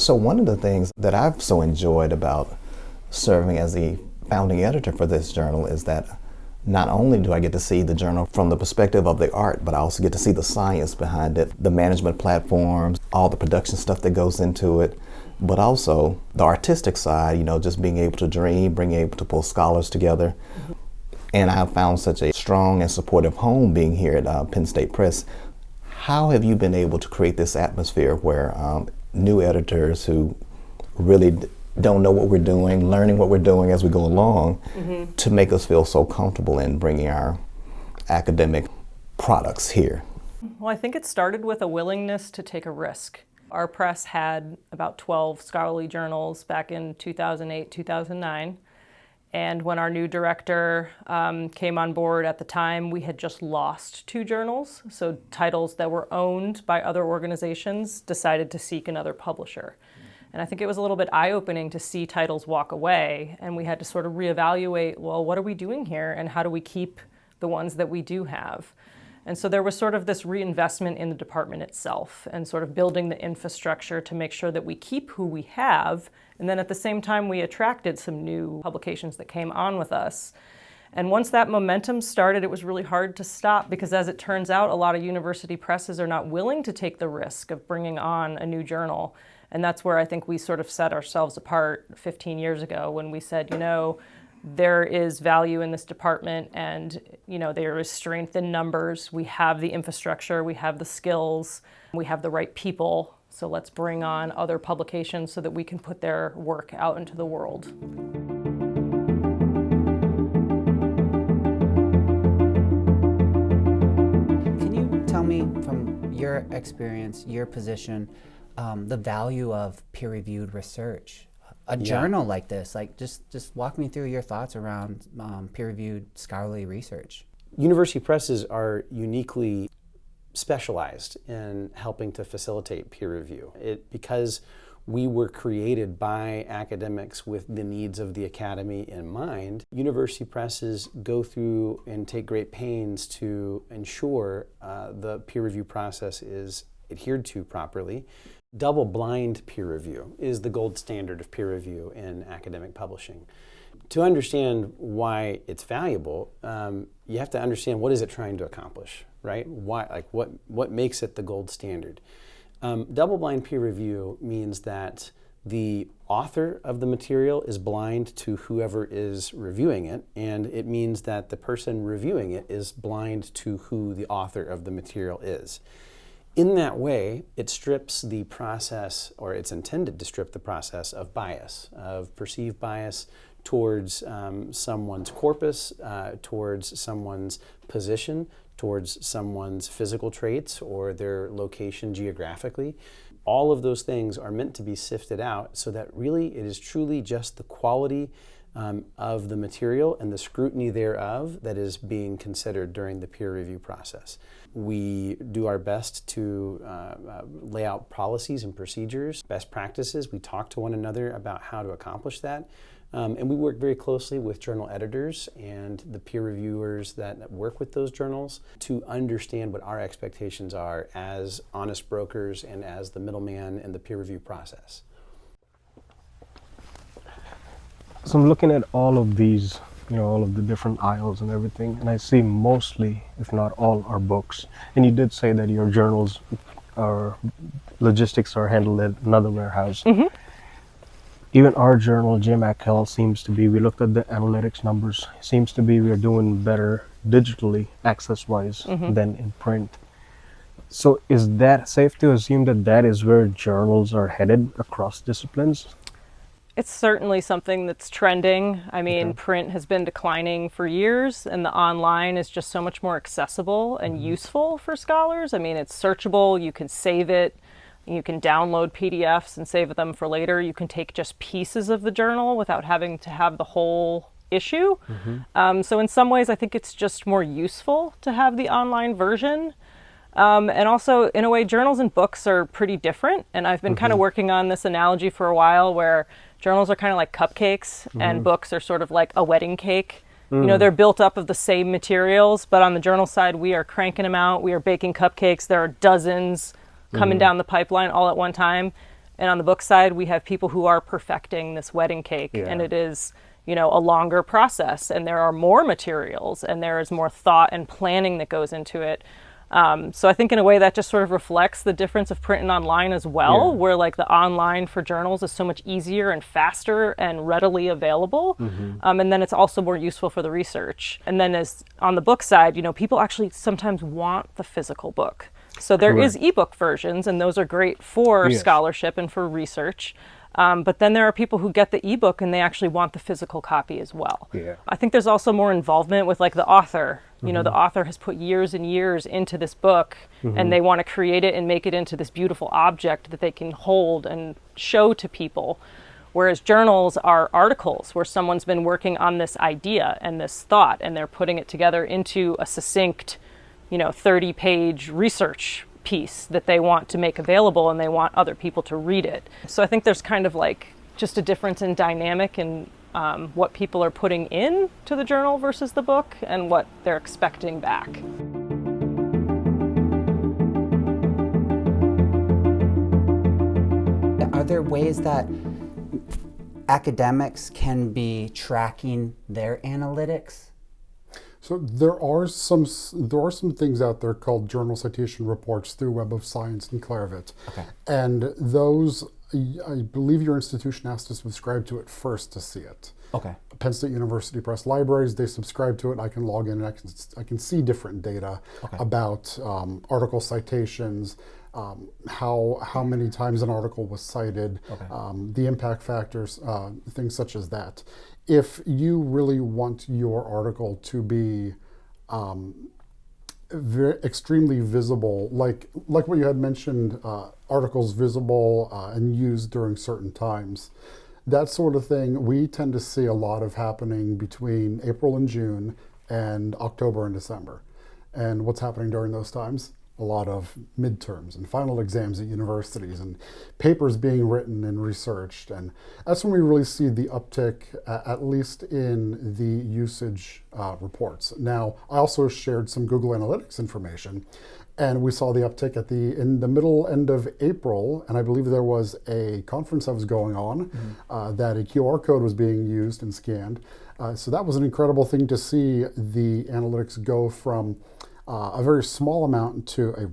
So one of the things that I've so enjoyed about serving as the founding editor for this journal is that not only do I get to see the journal from the perspective of the art, but I also get to see the science behind it, the management platforms, all the production stuff that goes into it, but also the artistic side, you know, just being able to dream, being able to pull scholars together. And I have found such a strong and supportive home being here at Penn State Press. How have you been able to create this atmosphere where new editors who really don't know what we're doing, learning what we're doing as we go along, to make us feel so comfortable in bringing our academic products here? Well, I think it started with a willingness to take a risk. Our press had about 12 scholarly journals back in 2008, 2009. And when our new director came on board at the time, we had just lost 2 journals. So titles that were owned by other organizations decided to seek another publisher. And I think it was a little bit eye-opening to see titles walk away, and we had to sort of reevaluate, well, what are we doing here, and how do we keep the ones that we do have? And so there was sort of this reinvestment in the department itself and sort of building the infrastructure to make sure that we keep who we have, and then at the same time we attracted some new publications that came on with us. And once that momentum started, it was really hard to stop because, as it turns out, a lot of university presses are not willing to take the risk of bringing on a new journal. And that's where I think we sort of set ourselves apart 15 years ago when we said, you know, there is value in this department and, you know, there is strength in numbers. We have the infrastructure, we have the skills, we have the right people. So let's bring on other publications so that we can put their work out into the world. Can you tell me from your experience, your position, the value of peer-reviewed research? A journal like this, like just walk me through your thoughts around peer-reviewed scholarly research. University presses are uniquely specialized in helping to facilitate peer review. Because we were created by academics with the needs of the academy in mind, university presses go through and take great pains to ensure the peer review process is adhered to properly. Double-blind peer review is the gold standard of peer review in academic publishing. To understand why it's valuable, you have to understand what is it trying to accomplish, right? Why, like what makes it the gold standard? Double-blind peer review means that the author of the material is blind to whoever is reviewing it, and it means that the person reviewing it is blind to who the author of the material is. In that way, it strips the process, or it's intended to strip the process of bias, of perceived bias towards someone's corpus, towards someone's position, towards someone's physical traits or their location geographically. All of those things are meant to be sifted out so that really it is truly just the quality of the material and the scrutiny thereof that is being considered during the peer review process. We do our best to lay out policies and procedures, best practices. We talk to one another about how to accomplish that. And we work very closely with journal editors and the peer reviewers that work with those journals to understand what our expectations are as honest brokers and as the middleman in the peer review process. So I'm looking at all of these, you know, all of the different aisles and everything, and I see mostly, if not all, are books. And you did say that your journals or logistics are handled at another warehouse. Mm-hmm. Even our journal, JMACL, seems to be, we looked at the analytics numbers, seems to be we're doing better digitally, access-wise, than in print. So is that safe to assume that that is where journals are headed across disciplines? It's certainly something that's trending. I mean, print has been declining for years, and the online is just so much more accessible and useful for scholars. I mean, it's searchable, you can save it, you can download PDFs and save them for later. You can take just pieces of the journal without having to have the whole issue. So in some ways, I think it's just more useful to have the online version. And also, in a way, journals and books are pretty different. And I've been kind of working on this analogy for a while where journals are kind of like cupcakes and books are sort of like a wedding cake. You know, they're built up of the same materials, but on the journal side, we are cranking them out. We are baking cupcakes. There are dozens coming down the pipeline all at one time. And on the book side, we have people who are perfecting this wedding cake, and it is, a longer process, and there are more materials, and there is more thought and planning that goes into it. So I think in a way that just sort of reflects the difference of print and online as well, where like the online for journals is so much easier and faster and readily available. And then it's also more useful for the research. And then as on the book side, people actually sometimes want the physical book. So there is ebook versions, and those are great for scholarship and for research. But then there are people who get the ebook and they actually want the physical copy as well. I think there's also more involvement with like the author. The author has put years and years into this book, and they want to create it and make it into this beautiful object that they can hold and show to people. Whereas journals are articles where someone's been working on this idea and this thought, and they're putting it together into a succinct, 30-page research piece that they want to make available, and they want other people to read it. So I think there's kind of like just a difference in dynamic and what people are putting in to the journal versus the book and what they're expecting back. Are there ways that academics can be tracking their analytics? So there are some things out there called journal citation reports through Web of Science and Clairvit. And those, I believe your institution has to subscribe to it first to see it. Penn State University Press Libraries, they subscribe to it. I can log in and I can see different data about article citations, how many times an article was cited, the impact factors, things such as that. If you really want your article to be extremely visible, like what you had mentioned, articles visible and used during certain times, that sort of thing, we tend to see a lot of happening between April and June and October and December. And what's happening during those times? A lot of midterms and final exams at universities and papers being written and researched. And that's when we really see the uptick, at least in the usage reports. Now, I also shared some Google Analytics information, and we saw the uptick in the middle end of April, and I believe there was a conference that was going on that a QR code was being used and scanned. So that was an incredible thing to see the analytics go from a very small amount to a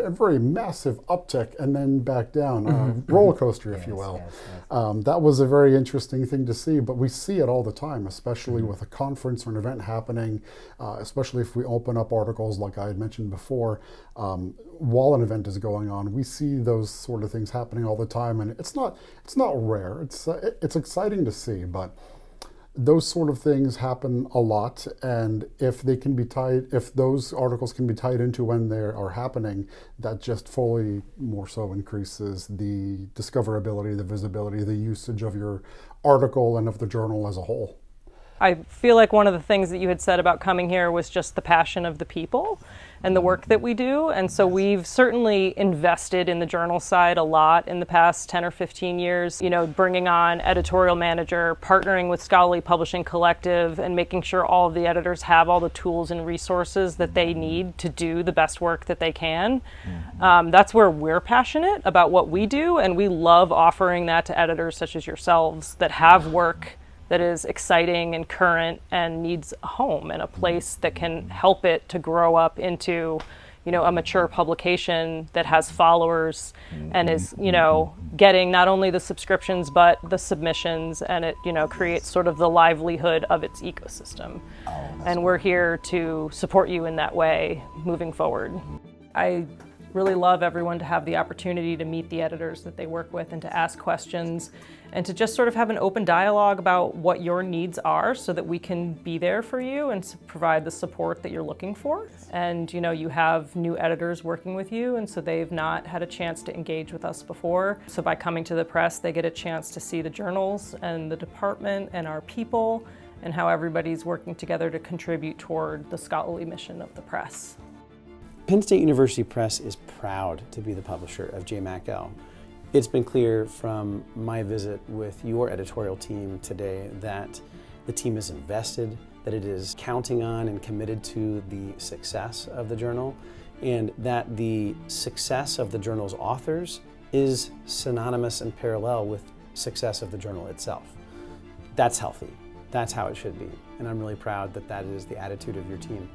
very massive uptick and then back down, roller coaster, if you will. That was a very interesting thing to see, but we see it all the time, especially with a conference or an event happening, especially if we open up articles like I had mentioned before, while an event is going on. We see those sort of things happening all the time, and it's not rare. It's exciting to see, but those sort of things happen a lot, and if those articles can be tied into when they are happening, that just fully more so increases the discoverability, the visibility, the usage of your article and of the journal as a whole. I feel like one of the things that you had said about coming here was just the passion of the people and the work that we do. And so we've certainly invested in the journal side a lot in the past 10 or 15 years, bringing on editorial manager, partnering with Scholarly Publishing Collective, and making sure all of the editors have all the tools and resources that they need to do the best work that they can. That's where we're passionate about what we do, and we love offering that to editors such as yourselves that have work that is exciting and current and needs a home and a place that can help it to grow up into, a mature publication that has followers and is, getting not only the subscriptions but the submissions, and it, creates sort of the livelihood of its ecosystem. And we're here to support you in that way moving forward. I really love everyone to have the opportunity to meet the editors that they work with and to ask questions and to just sort of have an open dialogue about what your needs are so that we can be there for you and provide the support that you're looking for. And you have new editors working with you, and so they've not had a chance to engage with us before. So by coming to the press, they get a chance to see the journals and the department and our people and how everybody's working together to contribute toward the scholarly mission of the press. Penn State University Press is proud to be the publisher of JMACL. It's been clear from my visit with your editorial team today that the team is invested, that it is counting on and committed to the success of the journal, and that the success of the journal's authors is synonymous and parallel with success of the journal itself. That's healthy. That's how it should be. And I'm really proud that that is the attitude of your team.